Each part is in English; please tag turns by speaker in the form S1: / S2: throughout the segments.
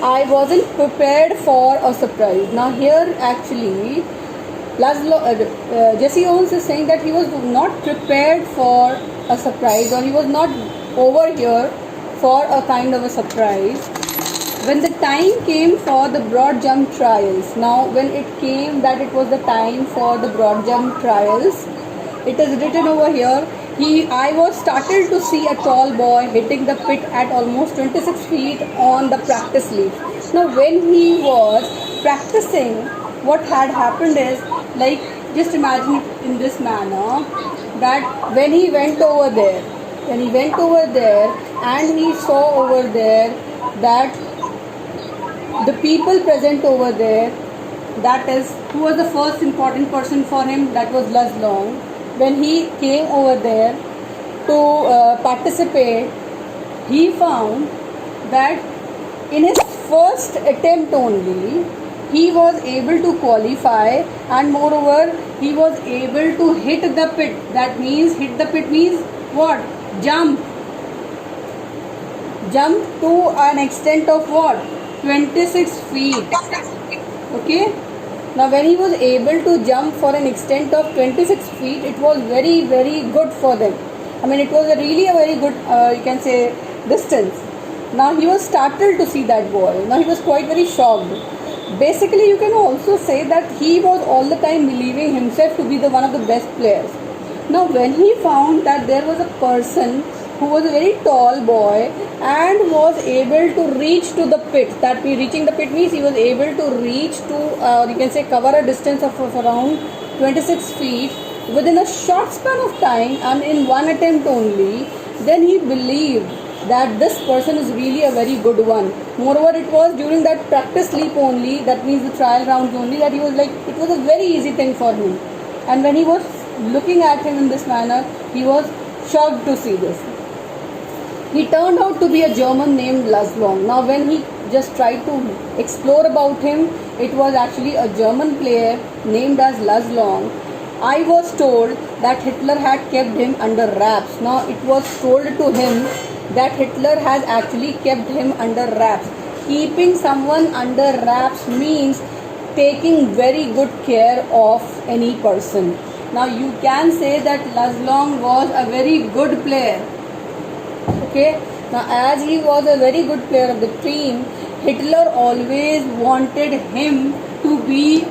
S1: I wasn't prepared for a surprise. Now here actually Jesse Owens is saying that he was not prepared for a surprise, or he was not over here for a kind of a surprise. When the time came for the broad jump trials, now when it came that it was the time for the broad jump trials, it is written over here, I was startled to see a tall boy hitting the pit at almost 26 feet on the practice leaf. Now when he was practicing, what had happened is, like, just imagine it in this manner, that when he went over there and he saw over there that the people present over there, that is, who was the first important person for him, that was Luz Long. When he came over there to participate, he found that in his first attempt only, he was able to qualify, and moreover, he was able to hit the pit. That means, hit the pit means what? Jump to an extent of what? 26 feet. Okay. Now when he was able to jump for an extent of 26 feet, it was very, very good for them. I mean, it was really a very good, you can say, distance. Now he was startled to see that boy. Now he was quite very shocked. Basically, you can also say that he was all the time believing himself to be one of the best players. Now when he found that there was a person who was a very tall boy and was able to reach to the pit, that reaching the pit means he was able to reach to, you can say, cover a distance of around 26 feet within a short span of time and in one attempt only, then he believed that this person is really a very good one. Moreover, it was during that practice leap only, that means the trial rounds only, that he was like, it was a very easy thing for him. And when he was looking at him in this manner, he was shocked to see this. He turned out to be a German named Luz Long. Now when he just tried to explore about him, it was actually a German player named as Luz Long. I was told that Hitler had kept him under wraps. Now it was told to him that Hitler has actually kept him under wraps. Keeping someone under wraps means taking very good care of any person. Now you can say that Luz Long was a very good player. Okay. Now as he was a very good player of the team, Hitler always wanted him to be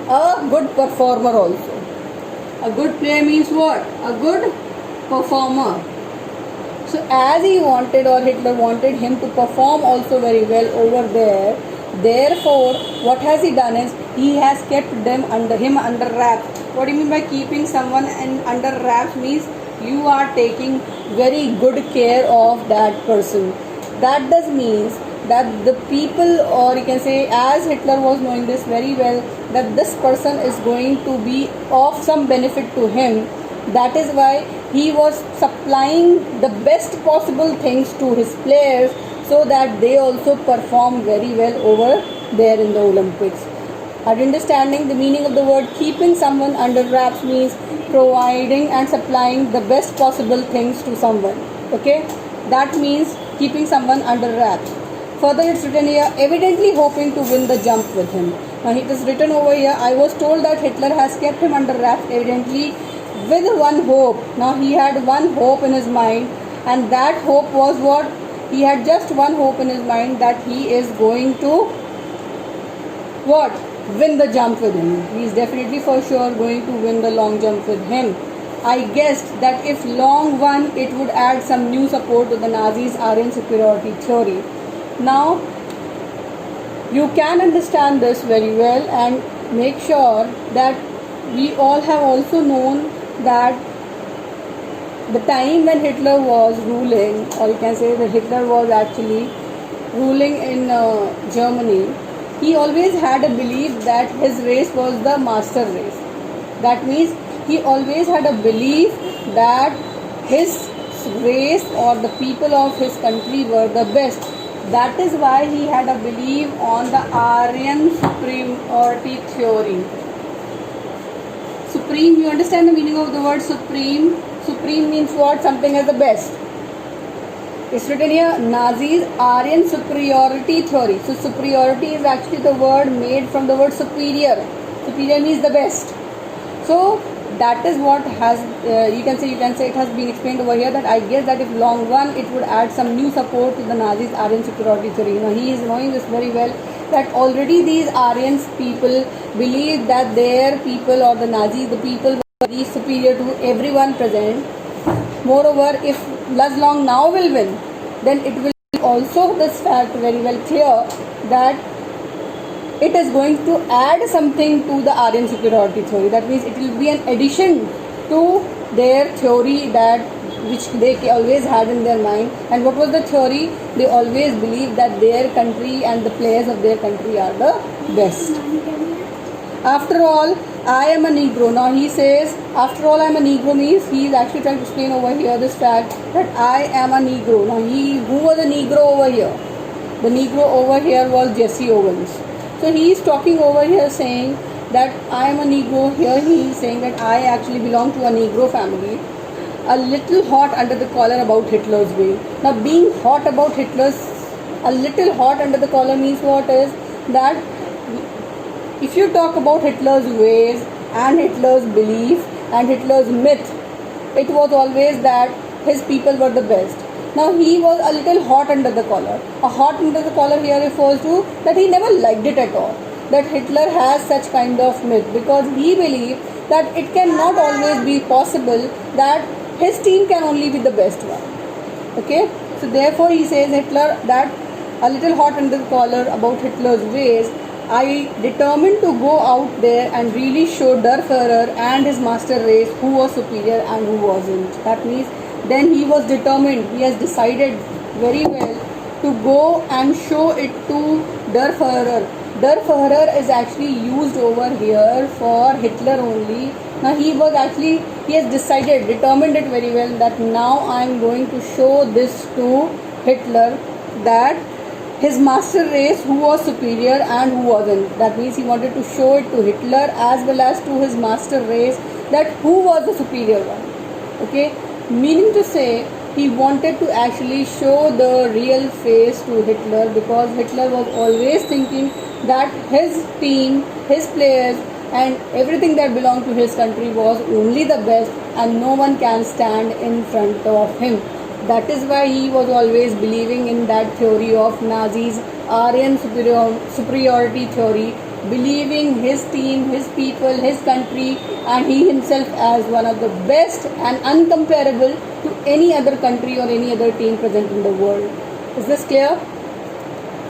S1: a good performer also. A good player means what? A good performer. So as he wanted, or Hitler wanted him to perform also very well over there, therefore what has he done is, he has kept him under wraps. What do you mean by keeping someone under wraps? Means you are taking very good care of that person. That does means that the people, or you can say, as Hitler was knowing this very well, that this person is going to be of some benefit to him. That is why he was supplying the best possible things to his players, so that they also perform very well over there in the Olympics. Are you understanding the meaning of the word? Keeping someone under wraps means providing and supplying the best possible things to someone. Okay, that means keeping someone under wraps. Further, it's written here, evidently hoping to win the jump with him. Now it is written over here, I was told that Hitler has kept him under wraps, evidently with one hope. Now he had one hope in his mind, and that hope was what? He had just one hope in his mind, that he is going to what? Win the jump with him. He is definitely for sure going to win the long jump with him. I guessed that if Long won, it would add some new support to the Nazis' Aryan superiority theory. Now, you can understand this very well, and make sure that we all have also known that the time when Hitler was ruling, or you can say that Hitler was actually ruling in Germany, he always had a belief that his race was the master race. That means he always had a belief that his race or the people of his country were the best. That is why he had a belief on the Aryan superiority theory. Supreme, you understand the meaning of the word supreme? Supreme means what? Something as the best. It's written here, Nazis Aryan superiority theory. So superiority is actually the word made from the word superior. Superior means the best. So that is what has you can say it has been explained over here, that I guess that if long run it would add some new support to the Nazis Aryan superiority theory. He is knowing this very well, that already these Aryans people believe that their people, or the Nazis, the people, were very superior to everyone present. Moreover, if Lazlong now will win, then it will be also this fact very well clear that it is going to add something to the Aryan superiority theory. That means it will be an addition to their theory that which they always had in their mind. And what was the theory? They always believed that their country and the players of their country are the best. After all, I am a Negro. Now he says, after all, I am a Negro means he is actually trying to explain over here this fact that I am a Negro. Now who was a Negro over here? The Negro over here was Jesse Owens. So he is talking over here saying that I am a Negro. Here he is saying that I actually belong to a Negro family. A little hot under the collar about Hitler's way. Now being hot about a little hot under the collar means what is that if you talk about Hitler's ways and Hitler's belief and Hitler's myth, it was always that his people were the best. Now he was a little hot under the collar. A hot under the collar here refers to that he never liked it at all, that Hitler has such kind of myth, because he believed that it cannot always be possible that his team can only be the best one. Okay, so therefore he says Hitler that a little hot under the collar about Hitler's ways. I determined to go out there and really show Der Führer and his master race who was superior and who wasn't. That means then he was determined, he has decided very well to go and show it to Der Führer. Der Führer is actually used over here for Hitler only. Now he has determined it very well that now I am going to show this to Hitler, that his master race who was superior and who wasn't. That means he wanted to show it to Hitler as well as to his master race that who was the superior one. Okay, meaning to say he wanted to actually show the real face to Hitler, because Hitler was always thinking that his team, his players and everything that belonged to his country was only the best and no one can stand in front of him. That is why he was always believing in that theory of Nazis Aryan superiority theory, believing his team, his people, his country and he himself as one of the best and uncomparable to any other country or any other team present in the world. Is this clear?